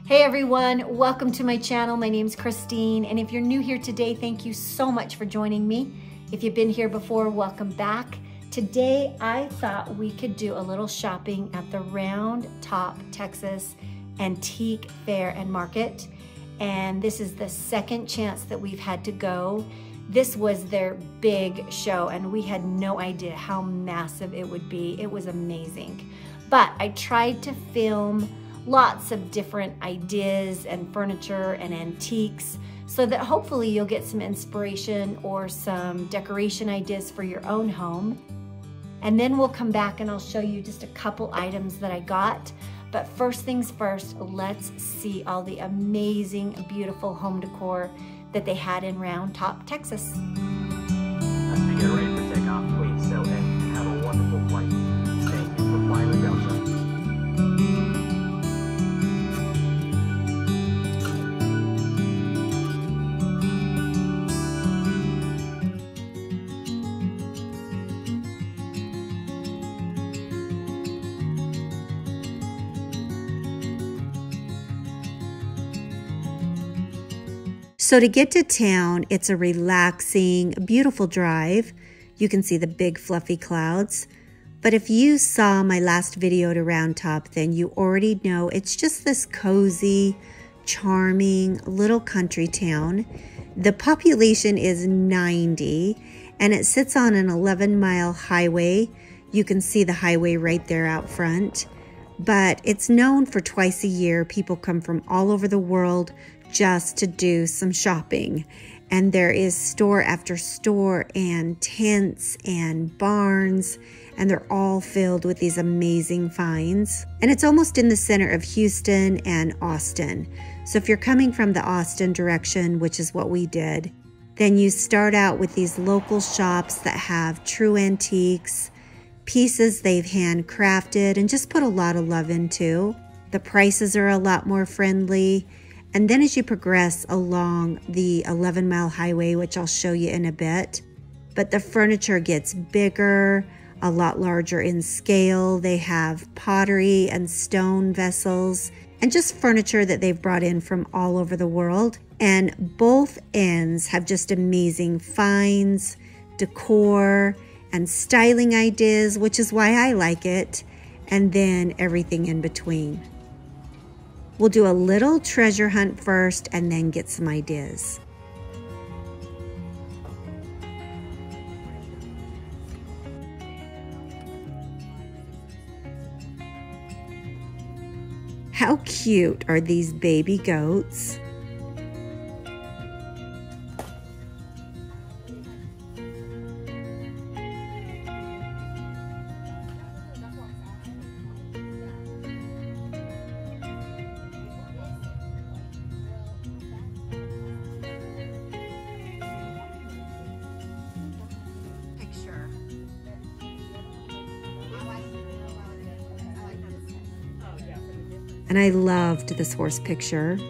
Hey everyone, welcome to my channel. My name's Christine, and if you're new here today, thank you so much for joining me. If you've been here before, welcome back. Today, I thought we could do a little shopping at the Round Top, Texas Antique Fair and Market. And this is the second chance that we've had to go. This was their big show, and we had no idea how massive it would be. It was amazing. But I tried to film lots of different ideas and furniture and antiques so that hopefully you'll get some inspiration or some decoration ideas for your own home. And then we'll come back and I'll show you just a couple items that I got. But first things first, let's see all the amazing, beautiful home decor that they had in Round Top, Texas. Get ready for takeoff, please. So, and have a wonderful flight. Thank you for flying with Delta. So to get to town, it's a relaxing, beautiful drive. You can see the big fluffy clouds. But if you saw my last video to Round Top, then you already know it's just this cozy, charming little country town. The population is 90 and it sits on an 11-mile highway. You can see the highway right there out front. But it's known for twice a year. People come from all over the world just to do some shopping. And there is store after store and tents and barns, and they're all filled with these amazing finds. And it's almost in the center of Houston and Austin. So if you're coming from the Austin direction, which is what we did, then you start out with these local shops that have true antiques, pieces they've handcrafted and just put a lot of love into. The prices are a lot more friendly. And then as you progress along the 11-mile highway, which I'll show you in a bit, but the furniture gets bigger, a lot larger in scale. They have pottery and stone vessels and just furniture that they've brought in from all over the world. And both ends have just amazing finds, decor, and styling ideas, which is why I like it, and then everything in between. We'll do a little treasure hunt first and then get some ideas. How cute are these baby goats? And I loved this horse picture. They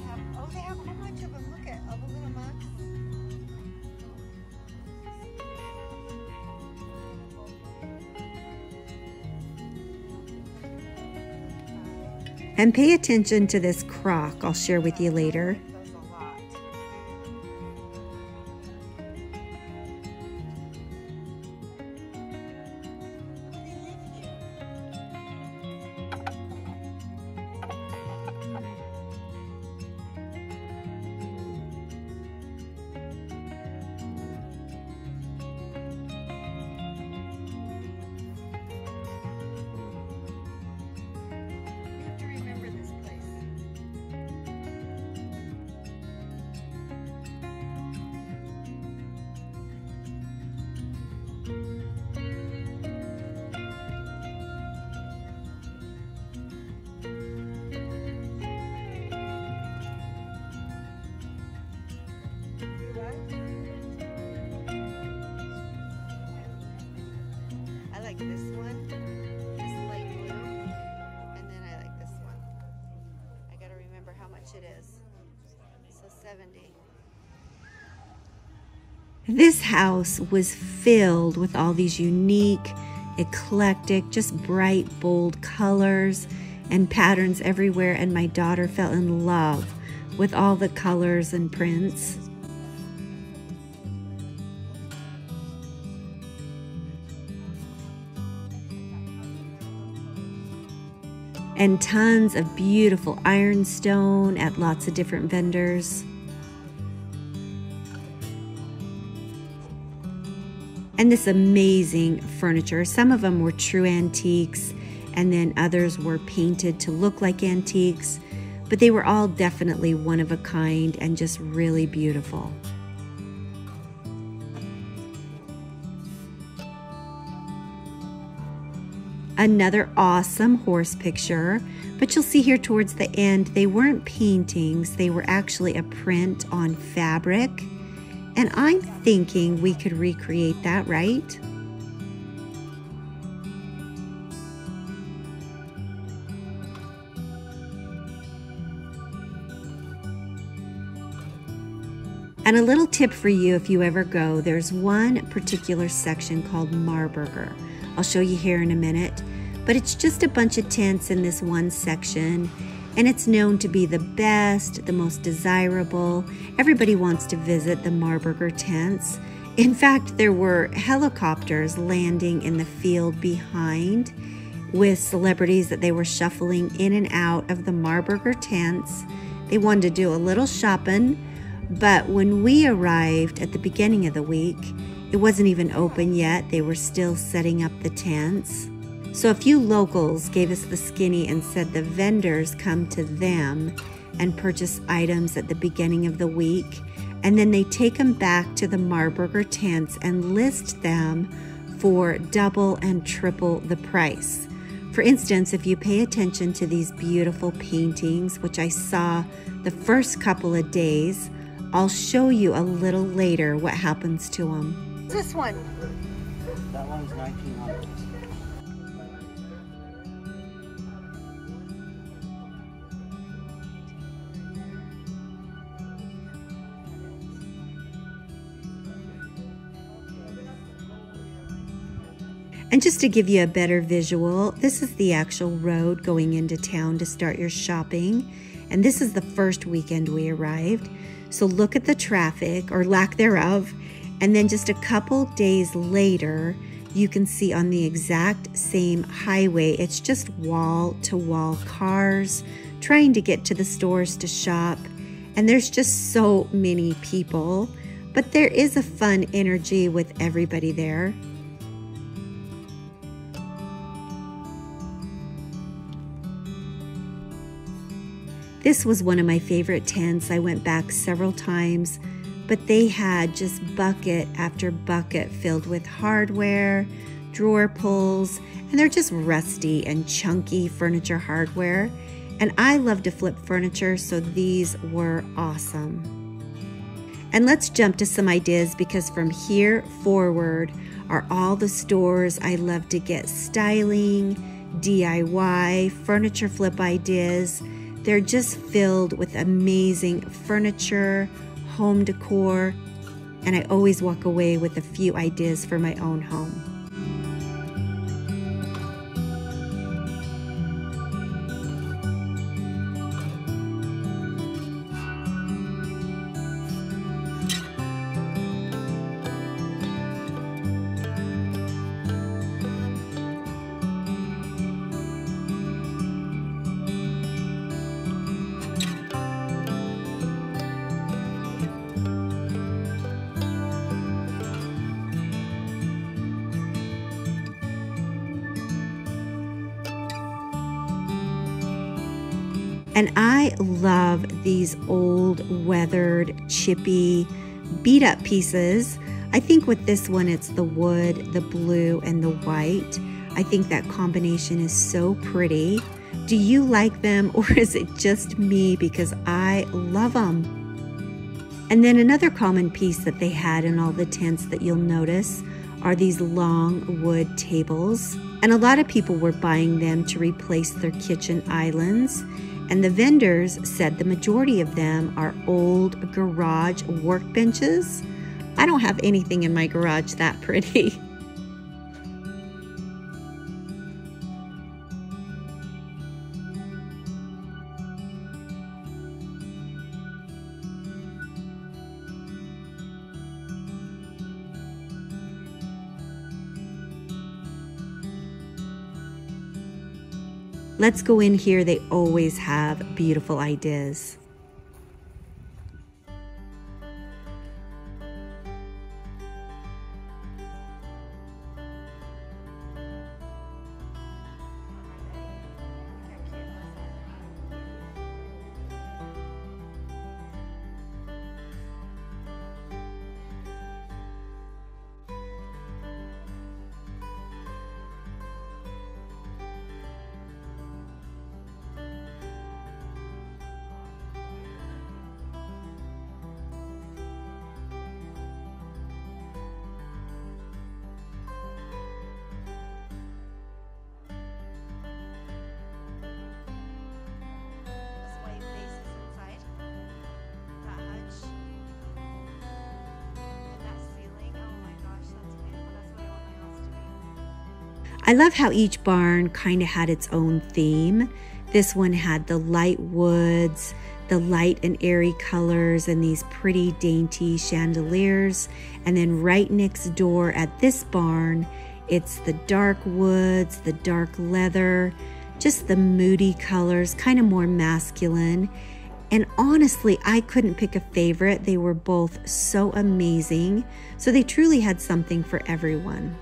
have a whole bunch of them. Look at all the little monks. And pay attention to this crock I'll share with you later. like this one, this light blue, and then I like this one. I gotta remember how much it is. So 70. This house was filled with all these unique, eclectic, just bright, bold colors and patterns everywhere, and my daughter fell in love with all the colors and prints. And tons of beautiful ironstone at lots of different vendors. And this amazing furniture. Some of them were true antiques, and then others were painted to look like antiques, but they were all definitely one of a kind and just really beautiful. Another awesome horse picture, but you'll see here towards the end, they weren't paintings, they were actually a print on fabric. And I'm thinking we could recreate that, right? And a little tip for you if you ever go, there's one particular section called Marburger. I'll show you here in a minute, but it's just a bunch of tents in this one section, and it's known to be the best, the most desirable. Everybody wants to visit the Marburger tents. In fact, there were helicopters landing in the field behind with celebrities that they were shuffling in and out of the Marburger tents. They wanted to do a little shopping, but when we arrived at the beginning of the week, it wasn't even open yet. They were still setting up the tents. So a few locals gave us the skinny and said the vendors come to them and purchase items at the beginning of the week, and then they take them back to the Marburger tents and list them for double and triple the price. For instance, if you pay attention to these beautiful paintings, which I saw the first couple of days, I'll show you a little later what happens to them. This one. That one's 1900. And just to give you a better visual, this is the actual road going into town to start your shopping. And this is the first weekend we arrived. So look at the traffic, or lack thereof. And then just a couple days later, you can see on the exact same highway, it's just wall-to-wall cars trying to get to the stores to shop. And there's just so many people, but there is a fun energy with everybody there. This was one of my favorite tents. I went back several times, but they had just bucket after bucket filled with hardware, drawer pulls, and they're just rusty and chunky furniture hardware. And I love to flip furniture, so these were awesome. And let's jump to some ideas, because from here forward are all the stores I love to get styling, DIY, furniture flip ideas. They're just filled with amazing furniture, home decor, and I always walk away with a few ideas for my own home. And I love these old, weathered, chippy, beat up pieces. I think with this one, it's the wood, the blue, and the white. I think that combination is so pretty. Do you like them, or is it just me because I love them? And then another common piece that they had in all the tents that you'll notice are these long wood tables. And a lot of people were buying them to replace their kitchen islands. And the vendors said the majority of them are old garage workbenches. I don't have anything in my garage that pretty. Let's go in here. They always have beautiful ideas. I love how each barn kind of had its own theme. This one had the light woods, the light and airy colors, and these pretty dainty chandeliers. And then right next door at this barn, it's the dark woods, the dark leather, just the moody colors, kind of more masculine. And honestly, I couldn't pick a favorite. They were both so amazing. So they truly had something for everyone.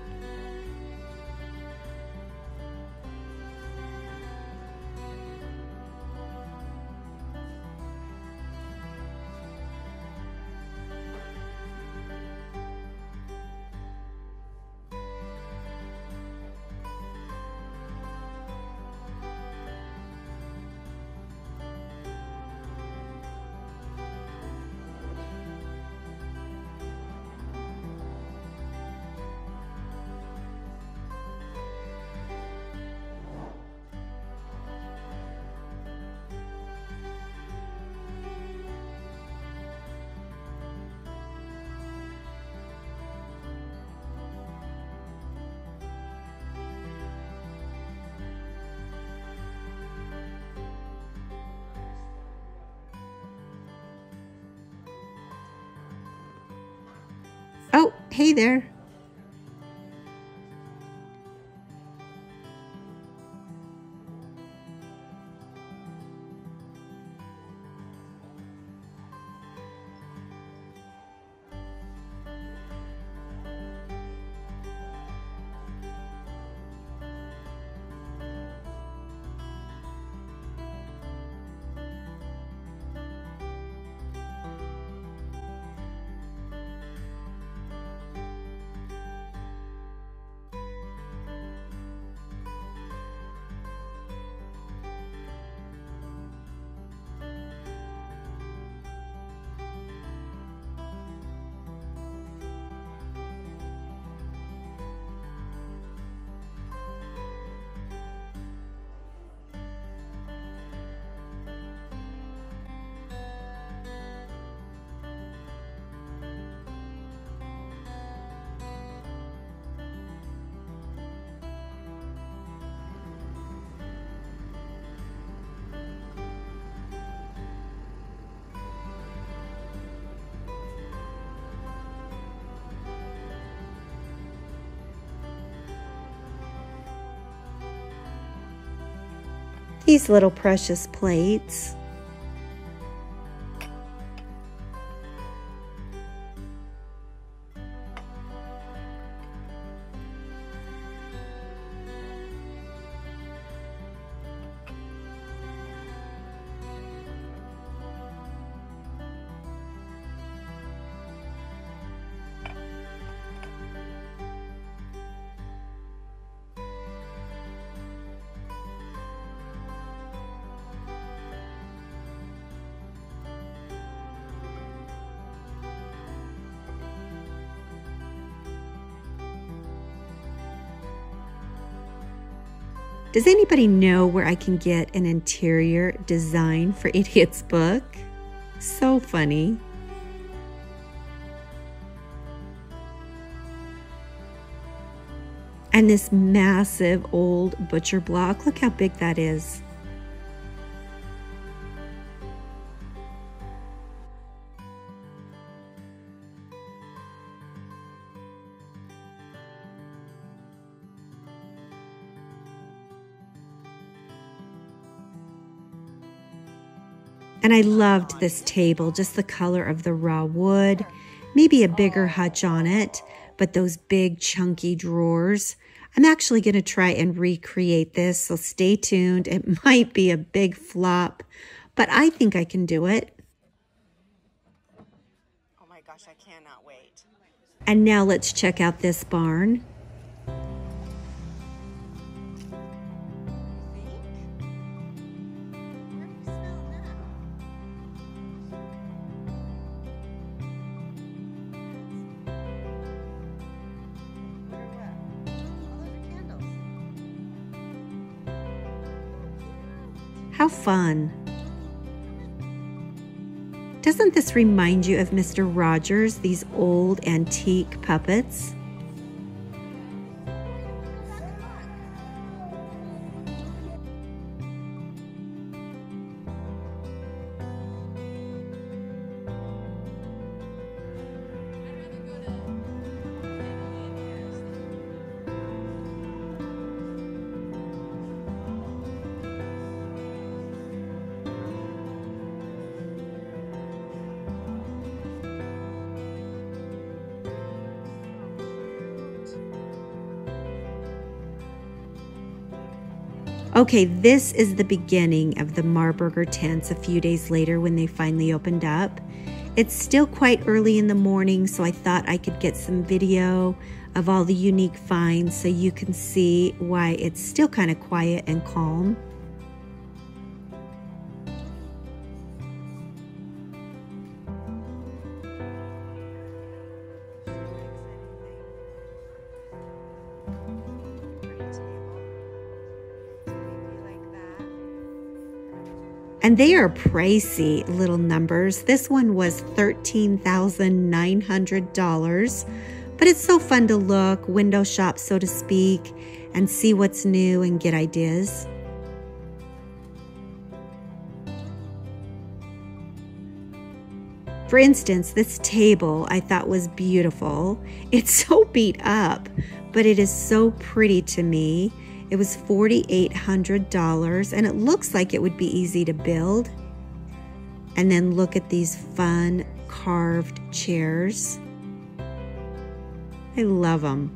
Oh, hey there. These little precious plates. Does anybody know where I can get an interior design for Idiot's book? So funny. And this massive old butcher block, look how big that is. And I loved this table, just the color of the raw wood, maybe a bigger hutch on it, but those big chunky drawers. I'm actually going to try and recreate this, so stay tuned. It might be a big flop, but I think I can do it. Oh my gosh, I cannot wait. And now let's check out this barn. How fun. Doesn't this remind you of Mr. Rogers, these old antique puppets? Okay, this is the beginning of the Marburger tents a few days later when they finally opened up. It's still quite early in the morning, so I thought I could get some video of all the unique finds so you can see why it's still kind of quiet and calm. And they are pricey little numbers. This one was $13,900, but it's so fun to look, window shop, so to speak, and see what's new and get ideas. For instance, this table I thought was beautiful. It's so beat up, but it is so pretty to me. It was $4,800 and it looks like it would be easy to build. And then look at these fun carved chairs. I love them.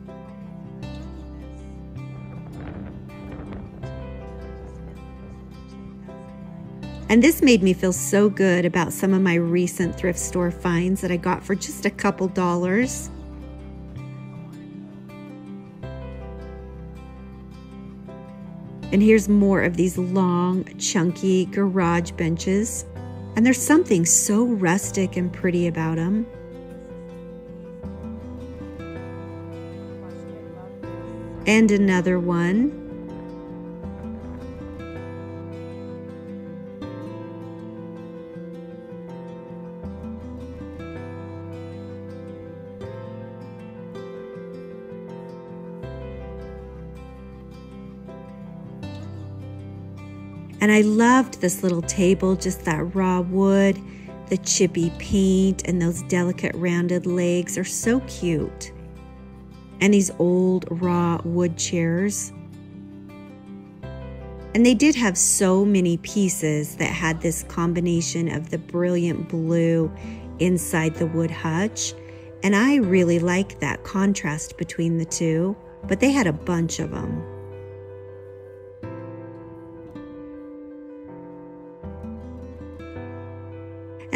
And this made me feel so good about some of my recent thrift store finds that I got for just a couple dollars. And here's more of these long, chunky garage benches. And there's something so rustic and pretty about them. And another one. And I loved this little table, just that raw wood, the chippy paint, and those delicate rounded legs are so cute. And these old raw wood chairs. And they did have so many pieces that had this combination of the brilliant blue inside the wood hutch. And I really like that contrast between the two, but they had a bunch of them.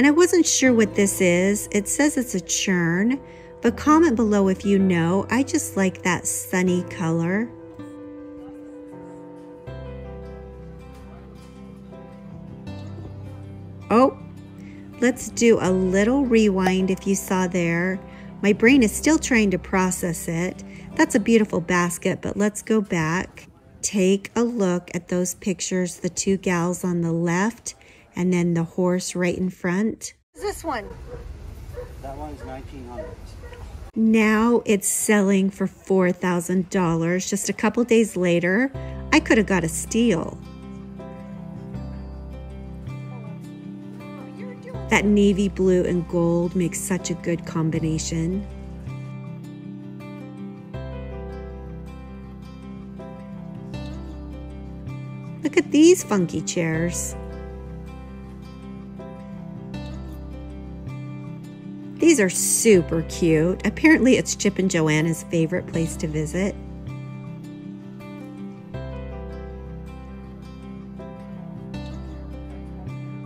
And I wasn't sure what this is. It says it's a churn, but comment below if you know. I just like that sunny color. Oh, let's do a little rewind if you saw there. My brain is still trying to process it. That's a beautiful basket, but let's go back. Take a look at those pictures, the two gals on the left and then the horse right in front. This one. That one's 1900s. Now it's selling for $4,000. Just a couple days later, I could have got a steal. That navy blue and gold makes such a good combination. Look at these funky chairs. These are super cute. Apparently it's Chip and Joanna's favorite place to visit.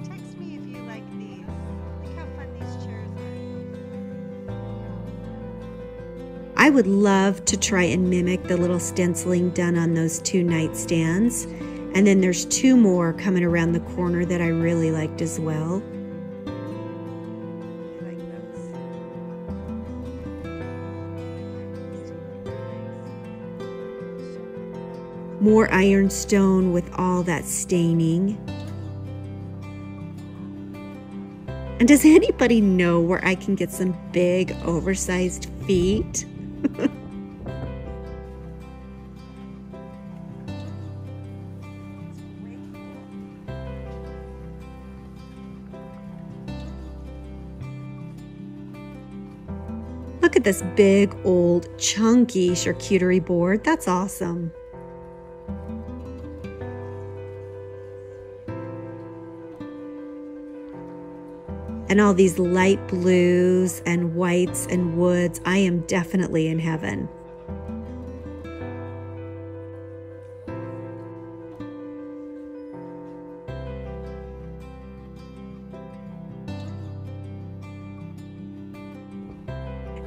Text me if you like these. Look how fun these chairs are. I would love to try and mimic the little stenciling done on those 2 nightstands. And then there's 2 more coming around the corner that I really liked as well. More ironstone with all that staining. And does anybody know where I can get some big, oversized feet? Look at this big, old, chunky charcuterie board. That's awesome. And all these light blues and whites and woods. I am definitely in heaven.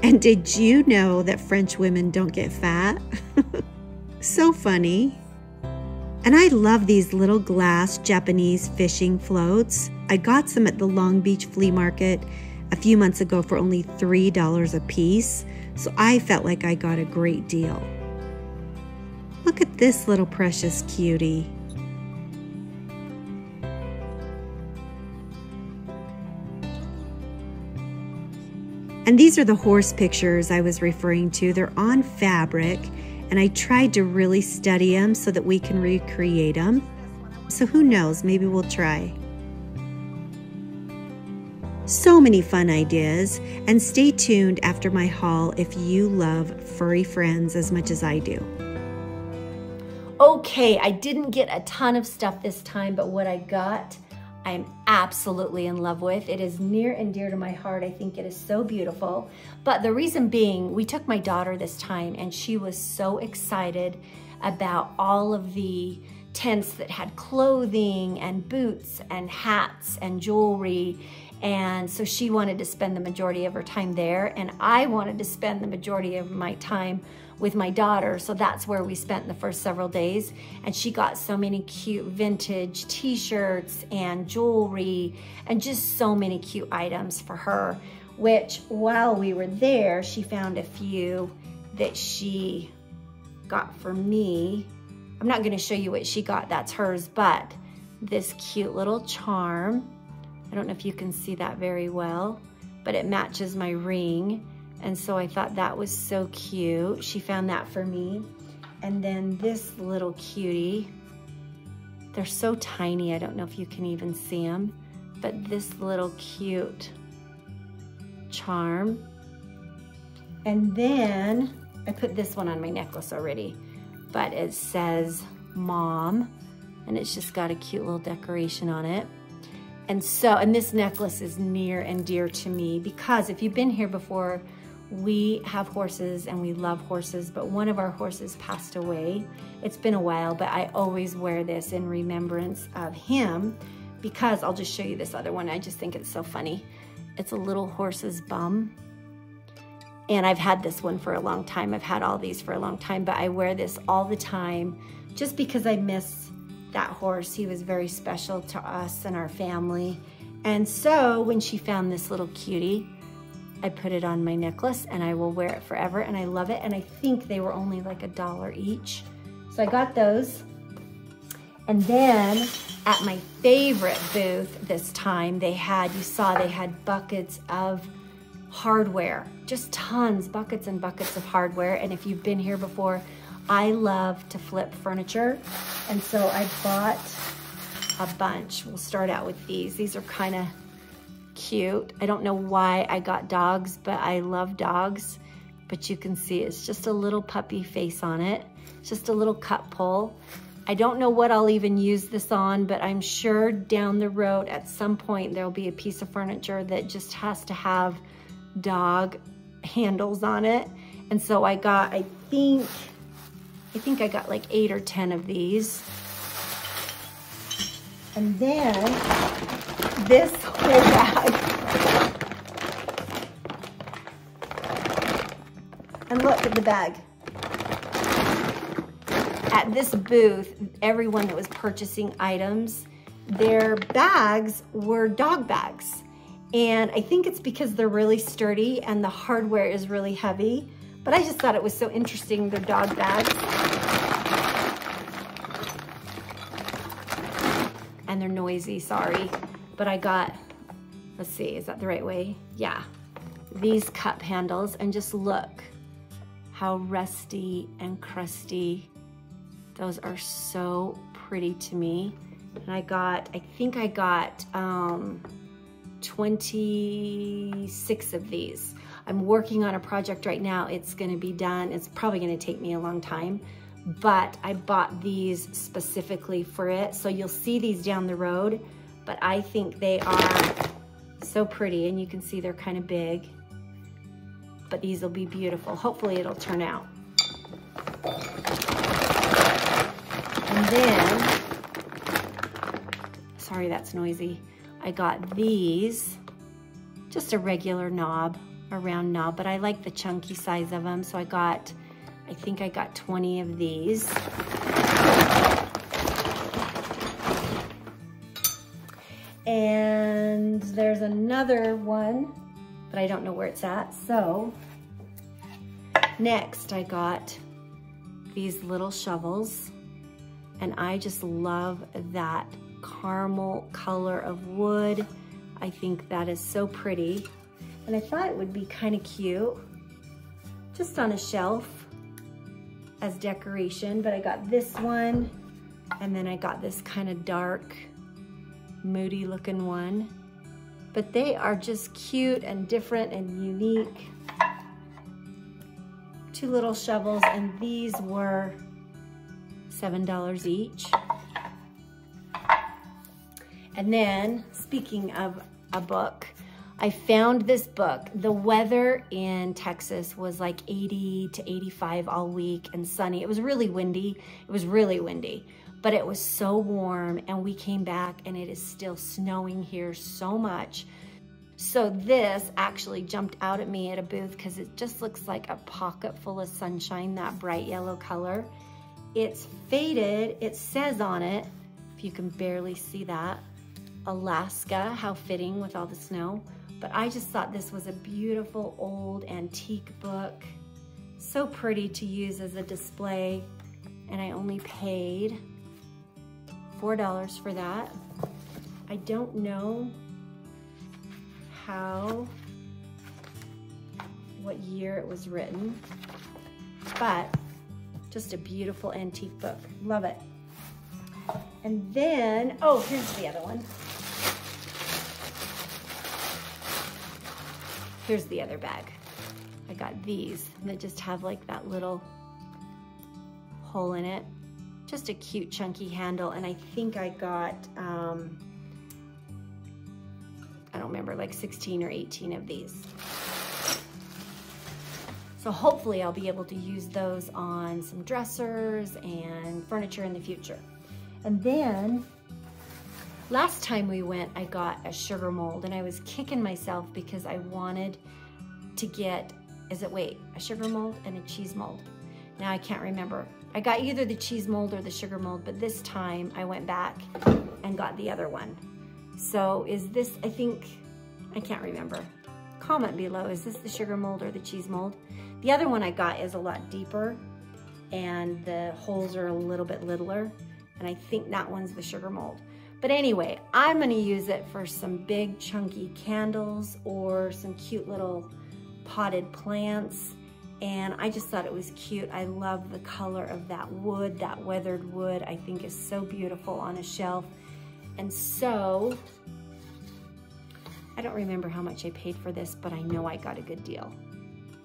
And did you know that French women don't get fat? So funny. And I love these little glass Japanese fishing floats. I got some at the Long Beach flea market a few months ago for only $3 a piece, so I felt like I got a great deal. Look at this little precious cutie. And these are the horse pictures I was referring to. They're on fabric, and I tried to really study them so that we can recreate them. So who knows, maybe we'll try. So many fun ideas, and stay tuned after my haul if you love furry friends as much as I do. Okay, I didn't get a ton of stuff this time, but what I got, I'm absolutely in love with. It is near and dear to my heart. I think it is so beautiful. But the reason being, we took my daughter this time and she was so excited about all of the tents that had clothing and boots and hats and jewelry. And so she wanted to spend the majority of her time there, and I wanted to spend the majority of my time with my daughter. So that's where we spent the first several days. And she got so many cute vintage t-shirts and jewelry and just so many cute items for her, which while we were there, she found a few that she got for me. I'm not gonna show you what she got, that's hers, but this cute little charm. I don't know if you can see that very well, but it matches my ring. And so I thought that was so cute. She found that for me. And then this little cutie, they're so tiny, I don't know if you can even see them, but this little cute charm. And then I put this one on my necklace already, but it says Mom, and it's just got a cute little decoration on it. And this necklace is near and dear to me because if you've been here before, we have horses and we love horses, but one of our horses passed away. It's been a while, but I always wear this in remembrance of him because I'll just show you this other one. I just think it's so funny. It's a little horse's bum. And I've had this one for a long time. I've had all these for a long time, but I wear this all the time just because I miss that horse. He was very special to us and our family. And so when she found this little cutie, I put it on my necklace and I will wear it forever and I love it. And I think they were only like $1 each. So I got those. And then at my favorite booth this time, they had, you saw they had buckets of hardware, just tons, buckets and buckets of hardware. And if you've been here before, I love to flip furniture. And so I bought a bunch. We'll start out with these. These are kind of cute. I don't know why I got dogs, but I love dogs. But you can see it's just a little puppy face on it. It's just a little cup pull. I don't know what I'll even use this on, but I'm sure down the road at some point there'll be a piece of furniture that just has to have dog handles on it. And so I got, I think I got like 8 or 10 of these. And then this whole bag. And look at the bag. At this booth, everyone that was purchasing items, their bags were dog bags. And I think it's because they're really sturdy and the hardware is really heavy. But I just thought it was so interesting, their dog bags. And they're noisy, sorry. But I got, let's see, is that the right way? Yeah. These cup handles, and just look how rusty and crusty. Those are so pretty to me. And I think I got 26 of these. I'm working on a project right now. It's gonna be done. It's probably gonna take me a long time, but I bought these specifically for it. So you'll see these down the road, but I think they are so pretty, and you can see they're kind of big, but these will be beautiful. Hopefully it'll turn out. And then, sorry that's noisy, I got these, just a regular knob, a round knob, but I like the chunky size of them, so I think I got 20 of these. And there's another one, but I don't know where it's at. So next I got these little shovels, and I just love that caramel color of wood. I think that is so pretty. And I thought it would be kind of cute just on a shelf as decoration, but I got this one, and then I got this kind of dark, moody looking one. But they are just cute and different and unique. 2 little shovels, and these were $7 each. And then, speaking of a book, I found this book. The weather in Texas was like 80 to 85 all week and sunny. It was really windy. It was really windy, but it was so warm, and we came back and it is still snowing here so much. So this actually jumped out at me at a booth because it just looks like a pocket full of sunshine, that bright yellow color. It's faded. It says on it, if you can barely see that, Alaska, how fitting with all the snow. But I just thought this was a beautiful old antique book. So pretty to use as a display. And I only paid $4 for that. I don't know what year it was written, but just a beautiful antique book. Love it. And then, oh, here's the other one. Here's the other bag. I got these that just have like that little hole in it. Just a cute chunky handle, and I think I got, I don't remember, like 16 or 18 of these. So hopefully I'll be able to use those on some dressers and furniture in the future. And then last time we went, I got a sugar mold, and I was kicking myself because I wanted to get, a sugar mold and a cheese mold. Now I can't remember. I got either the cheese mold or the sugar mold, but this time I went back and got the other one. So is this, I can't remember. Comment below, is this the sugar mold or the cheese mold? The other one I got is a lot deeper, and the holes are a little bit littler, and I think that one's the sugar mold. But anyway, I'm gonna use it for some big chunky candles or some cute little potted plants. And I just thought it was cute. I love the color of that wood, that weathered wood. I think is so beautiful on a shelf. And so, I don't remember how much I paid for this, but I know I got a good deal.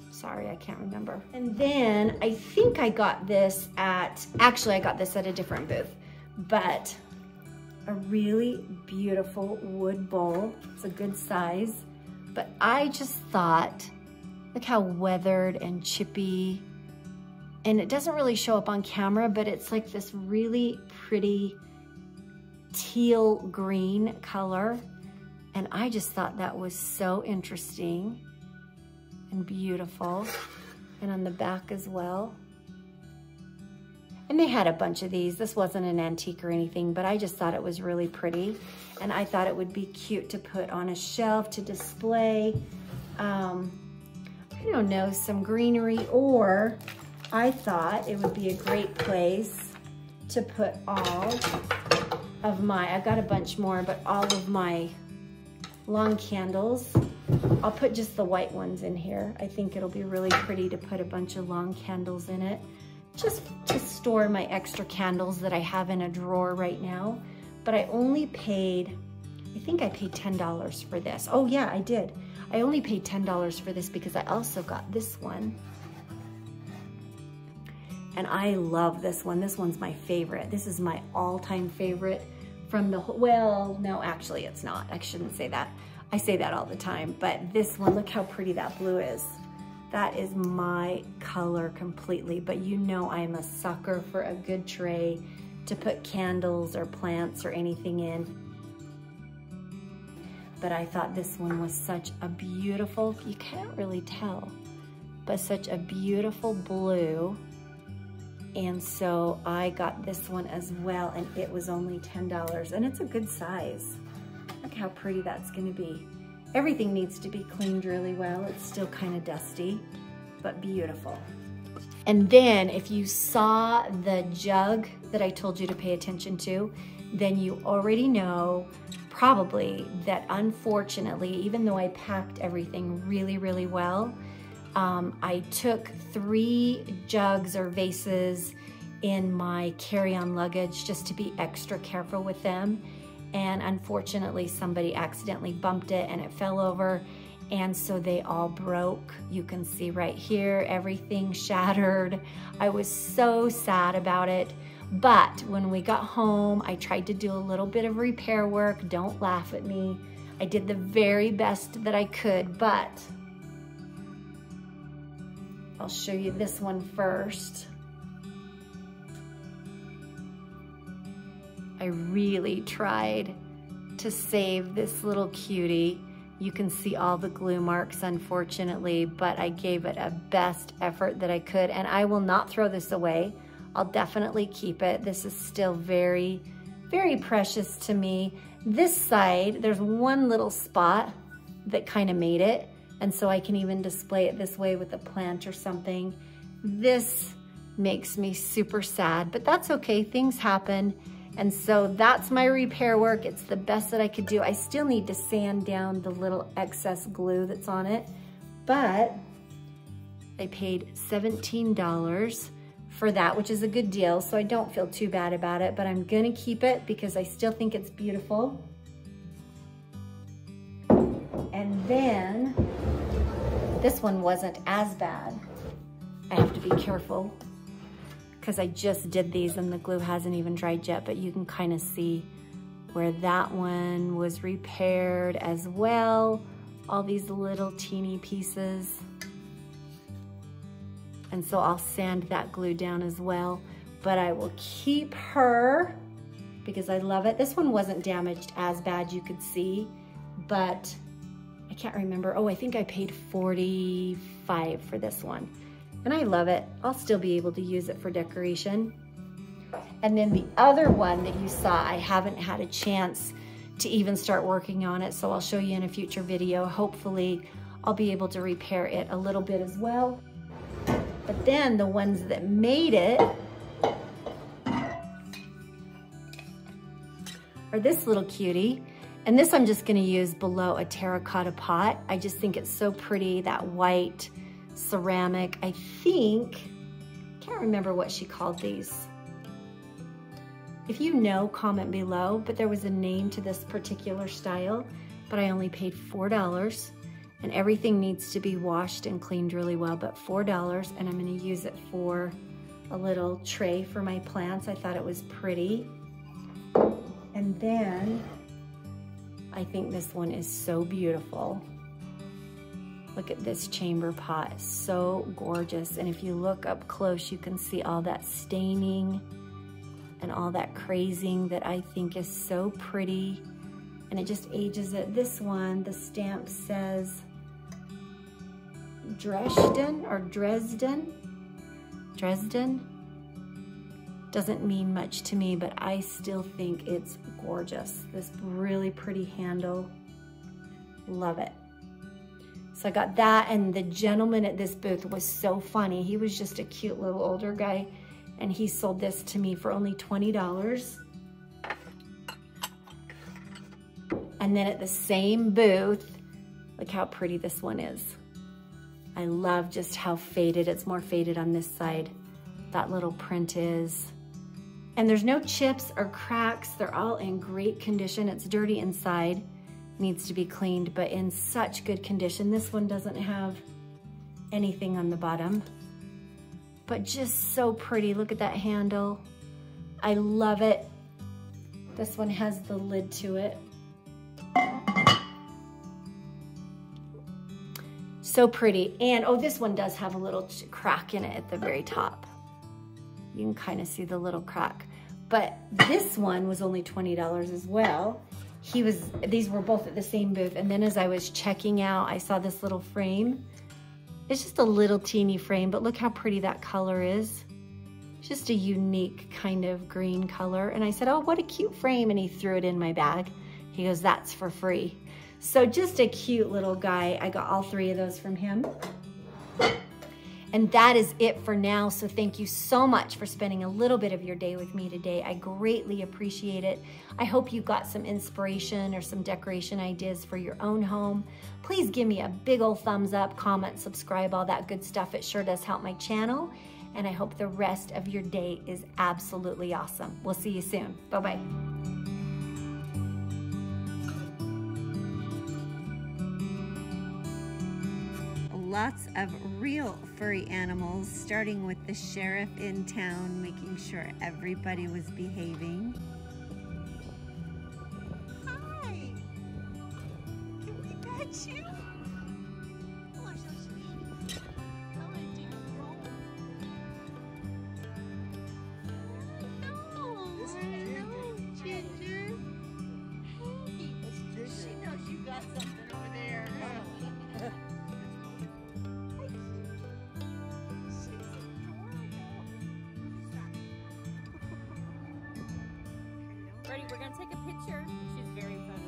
Sorry, I can't remember. And then I think I got this at, actually I got this at a different booth, but a really beautiful wood bowl. It's a good size, but I just thought, look how weathered and chippy, and it doesn't really show up on camera, but it's like this really pretty teal green color. And I just thought that was so interesting and beautiful. And on the back as well. And they had a bunch of these. This wasn't an antique or anything, but I just thought it was really pretty. And I thought it would be cute to put on a shelf to display, I don't know, some greenery, or I thought it would be a great place to put all of my, I've got a bunch more, but all of my long candles. I'll put just the white ones in here. I think it'll be really pretty to put a bunch of long candles in it, just to store my extra candles that I have in a drawer right now. But I only paid, I think I paid $10 for this. Oh yeah, I did. I only paid $10 for this because I also got this one. And I love this one. This one's my favorite. This is my all-time favorite from the whole, well, no, actually it's not. I shouldn't say that. I say that all the time, but this one, look how pretty that blue is. That is my color completely, but you know I'm a sucker for a good tray to put candles or plants or anything in. But I thought this one was such a beautiful, you can't really tell, but such a beautiful blue. And so I got this one as well, and it was only $10, and it's a good size. Look how pretty that's gonna be. Everything needs to be cleaned really well. It's still kind of dusty, but beautiful. And then if you saw the jug that I told you to pay attention to, then you already know probably that unfortunately, even though I packed everything really, really well, I took 3 jugs or vases in my carry-on luggage just to be extra careful with them. And unfortunately, somebody accidentally bumped it and it fell over. And so they all broke. You can see right here, everything shattered. I was so sad about it. But when we got home, I tried to do a little bit of repair work. Don't laugh at me. I did the very best that I could, but I'll show you this one first. I really tried to save this little cutie. You can see all the glue marks, unfortunately, but I gave it a best effort that I could, and I will not throw this away. I'll definitely keep it. This is still very, very precious to me. This side, there's one little spot that kind of made it, and so I can even display it this way with a plant or something. This makes me super sad, but that's okay, things happen. And so that's my repair work. It's the best that I could do. I still need to sand down the little excess glue that's on it, but I paid $17 for that, which is a good deal, so I don't feel too bad about it, but I'm gonna keep it because I still think it's beautiful. And then, this one wasn't as bad. I have to be careful because I just did these and the glue hasn't even dried yet, but you can kind of see where that one was repaired as well. All these little teeny pieces. And so I'll sand that glue down as well, but I will keep her because I love it. This one wasn't damaged as bad, you could see, but I can't remember. Oh, I think I paid $45 for this one. And I love it. I'll still be able to use it for decoration. And then the other one that you saw, I haven't had a chance to even start working on it, so I'll show you in a future video. Hopefully, I'll be able to repair it a little bit as well. But then the ones that made it, or this little cutie. And this I'm just gonna use below a terracotta pot. I just think it's so pretty, that white ceramic. I think, can't remember what she called these. If you know, comment below, but there was a name to this particular style, but I only paid $4, and everything needs to be washed and cleaned really well, but $4, and I'm gonna use it for a little tray for my plants. I thought it was pretty. And then, I think this one is so beautiful. Look at this chamber pot, so gorgeous. And if you look up close, you can see all that staining and all that crazing that I think is so pretty. And it just ages it. This one, the stamp says Dresden or Dresden. Dresden. Doesn't mean much to me, but I still think it's gorgeous. This really pretty handle. Love it. So I got that, and the gentleman at this booth was so funny. He was just a cute little older guy, and he sold this to me for only $20. And then at the same booth, look how pretty this one is. I love just how faded, it's more faded on this side. That little print is. And there's no chips or cracks. They're all in great condition. It's dirty inside, needs to be cleaned, but in such good condition. This one doesn't have anything on the bottom, but just so pretty. Look at that handle. I love it. This one has the lid to it. So pretty. And oh, this one does have a little crack in it at the very top. You can kind of see the little crack. But this one was only $20 as well. These were both at the same booth. And then as I was checking out, I saw this little frame. It's just a little teeny frame, but look how pretty that color is. Just a unique kind of green color. And I said, oh, what a cute frame. And he threw it in my bag. He goes, that's for free. So just a cute little guy. I got all 3 of those from him. And that is it for now. So thank you so much for spending a little bit of your day with me today. I greatly appreciate it. I hope you got some inspiration or some decoration ideas for your own home. Please give me a big old thumbs up, comment, subscribe, all that good stuff. It sure does help my channel. And I hope the rest of your day is absolutely awesome. We'll see you soon. Bye-bye. Lots of real furry animals, starting with the sheriff in town, making sure everybody was behaving. Hi. Can we pet you? Oh, so sweet. How do you roll? Hello, Ginger. Hey, she knows you got something over there. Ready, we're gonna take a picture. She's very fun.